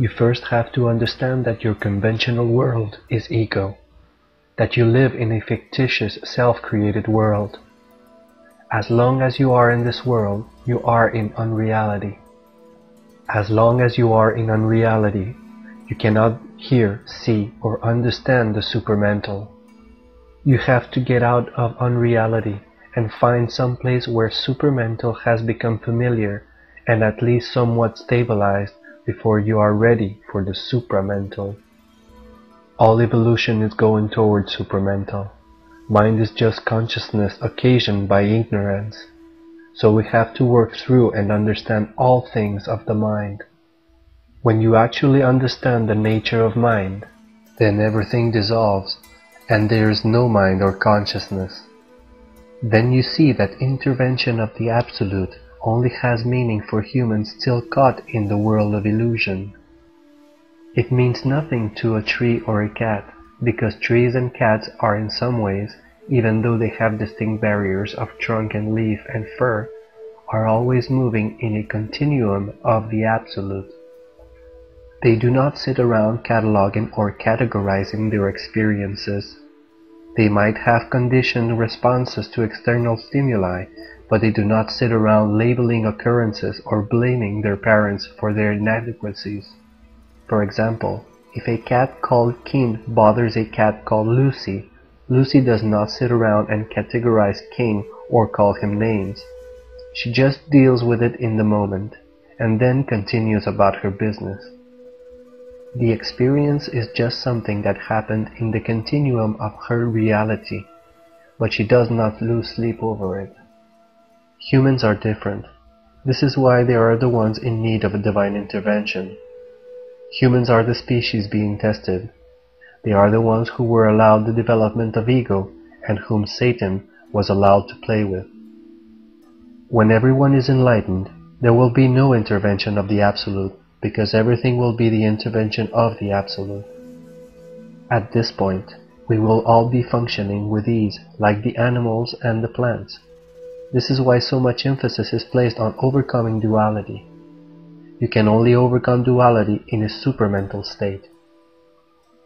You first have to understand that your conventional world is ego, that you live in a fictitious self-created world. As long as you are in this world, you are in unreality. As long as you are in unreality, you cannot hear, see, or understand the supermental. You have to get out of unreality and find some place where supermental has become familiar and at least somewhat stabilized before you are ready for the supramental. All evolution is going towards supramental. Mind is just consciousness occasioned by ignorance. So we have to work through and understand all things of the mind. When you actually understand the nature of mind, then everything dissolves and there is no mind or consciousness. Then you see that intervention of the Absolute only has meaning for humans still caught in the world of illusion. It means nothing to a tree or a cat, because trees and cats are in some ways, even though they have distinct barriers of trunk and leaf and fur, are always moving in a continuum of the Absolute. They do not sit around cataloging or categorizing their experiences. They might have conditioned responses to external stimuli, but they do not sit around labeling occurrences or blaming their parents for their inadequacies. For example, if a cat called King bothers a cat called Lucy, Lucy does not sit around and categorize King or call him names. She just deals with it in the moment, and then continues about her business. The experience is just something that happened in the continuum of her reality, but she does not lose sleep over it. Humans are different. This is why they are the ones in need of a divine intervention. Humans are the species being tested. They are the ones who were allowed the development of ego and whom Satan was allowed to play with. When everyone is enlightened, there will be no intervention of the Absolute, because everything will be the intervention of the Absolute. At this point, we will all be functioning with ease like the animals and the plants. This is why so much emphasis is placed on overcoming duality. You can only overcome duality in a supramental state.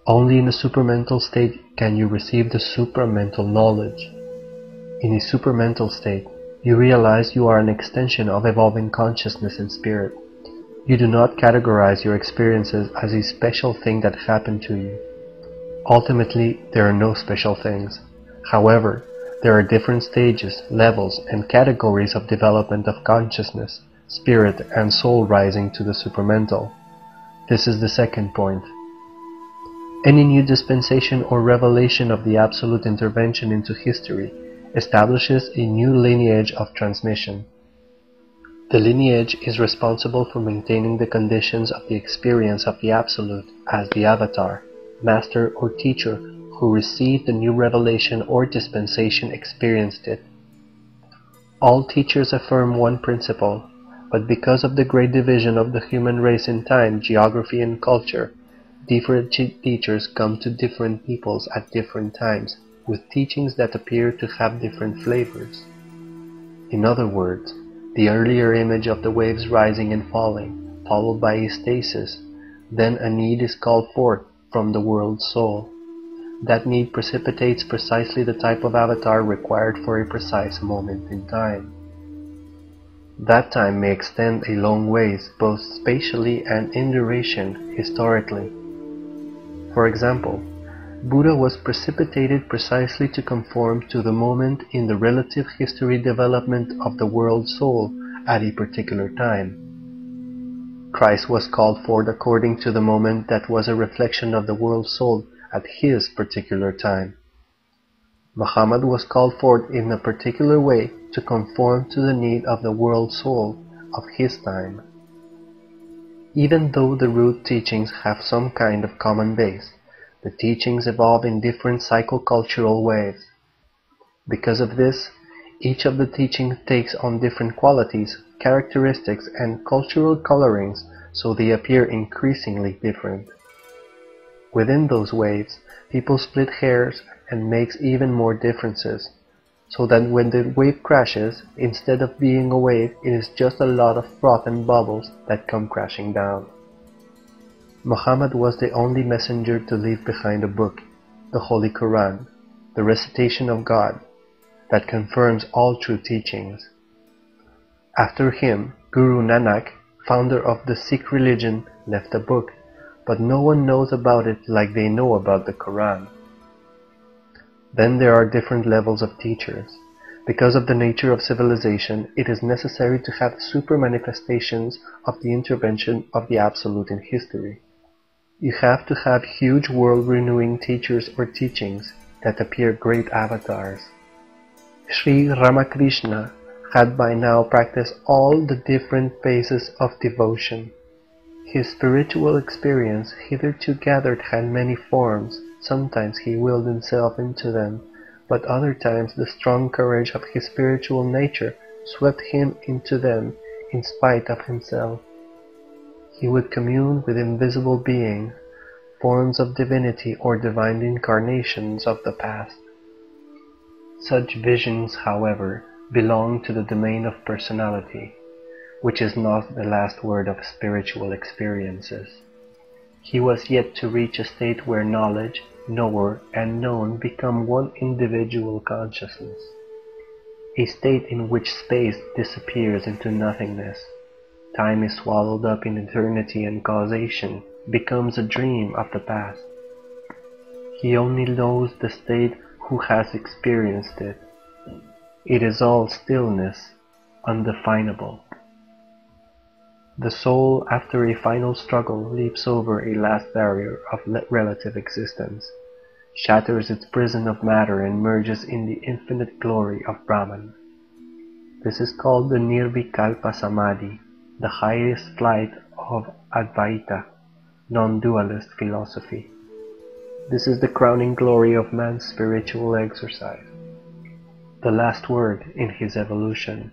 Only in a supramental state can you receive the supramental knowledge. In a supramental state, you realize you are an extension of evolving consciousness and spirit. You do not categorize your experiences as a special thing that happened to you. Ultimately, there are no special things. However, there are different stages, levels, and categories of development of consciousness, spirit, and soul rising to the supramental. This is the second point. Any new dispensation or revelation of the Absolute intervention into history establishes a new lineage of transmission. The lineage is responsible for maintaining the conditions of the experience of the Absolute as the avatar, master, or teacher who received the new revelation or dispensation experienced it. All teachers affirm one principle, but because of the great division of the human race in time, geography, and culture, different teachers come to different peoples at different times, with teachings that appear to have different flavors. In other words, the earlier image of the waves rising and falling, followed by a stasis, then a need is called forth from the world soul. That need precipitates precisely the type of avatar required for a precise moment in time. That time may extend a long ways, both spatially and in duration, historically. For example, Buddha was precipitated precisely to conform to the moment in the relative history development of the world soul at a particular time. Christ was called forth according to the moment that was a reflection of the world soul at his particular time. Muhammad was called forth in a particular way to conform to the need of the world soul of his time. Even though the root teachings have some kind of common base, the teachings evolve in different psychocultural ways. Because of this, each of the teachings takes on different qualities, characteristics, and cultural colorings, so they appear increasingly different. Within those waves, people split hairs and makes even more differences, so that when the wave crashes, instead of being a wave, it is just a lot of froth and bubbles that come crashing down. Muhammad was the only messenger to leave behind a book, the Holy Quran, the recitation of God, that confirms all true teachings. After him, Guru Nanak, founder of the Sikh religion, left a book, but no one knows about it like they know about the Quran. Then there are different levels of teachers. Because of the nature of civilization, it is necessary to have super manifestations of the intervention of the Absolute in history. You have to have huge world-renewing teachers or teachings that appear great avatars. Sri Ramakrishna had by now practiced all the different phases of devotion. His spiritual experience hitherto gathered had many forms. Sometimes he willed himself into them, but other times the strong courage of his spiritual nature swept him into them in spite of himself. He would commune with invisible beings, forms of divinity or divine incarnations of the past. Such visions, however, belong to the domain of personality, which is not the last word of spiritual experiences. He was yet to reach a state where knowledge, knower, and known become one individual consciousness, a state in which space disappears into nothingness. Time is swallowed up in eternity and causation becomes a dream of the past. He only knows the state who has experienced it. It is all stillness, undefinable. The soul, after a final struggle, leaps over a last barrier of relative existence, shatters its prison of matter and merges in the infinite glory of Brahman. This is called the Nirvikalpa Samadhi, the highest flight of Advaita, non-dualist philosophy. This is the crowning glory of man's spiritual exercise, the last word in his evolution.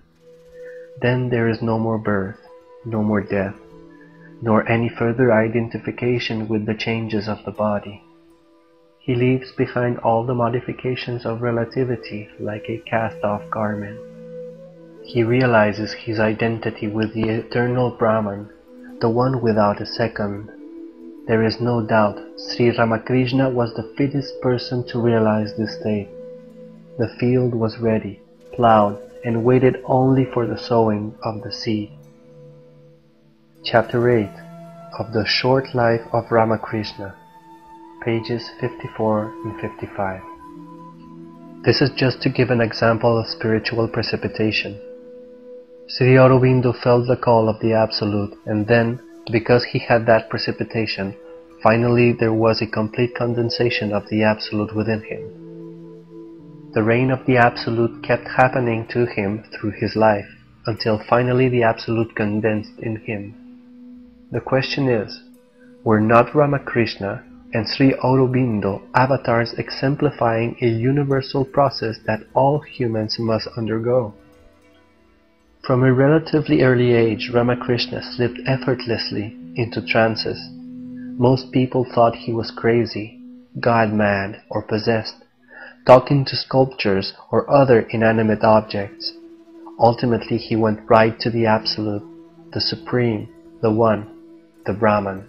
Then there is no more birth, no more death, nor any further identification with the changes of the body. He leaves behind all the modifications of relativity like a cast-off garment. He realizes his identity with the eternal Brahman, the one without a second. There is no doubt Sri Ramakrishna was the fittest person to realize this state. The field was ready, plowed, and waited only for the sowing of the seed. Chapter 8 of The Short Life of Ramakrishna, pages 54 and 55. This is just to give an example of spiritual precipitation. Sri Aurobindo felt the call of the Absolute, and then, because he had that precipitation, finally there was a complete condensation of the Absolute within him. The reign of the Absolute kept happening to him through his life, until finally the Absolute condensed in him. The question is, were not Ramakrishna and Sri Aurobindo avatars exemplifying a universal process that all humans must undergo? From a relatively early age, Ramakrishna slipped effortlessly into trances. Most people thought he was crazy, god-mad, or possessed, talking to sculptures or other inanimate objects. Ultimately, he went right to the Absolute, the Supreme, the One, the Brahman.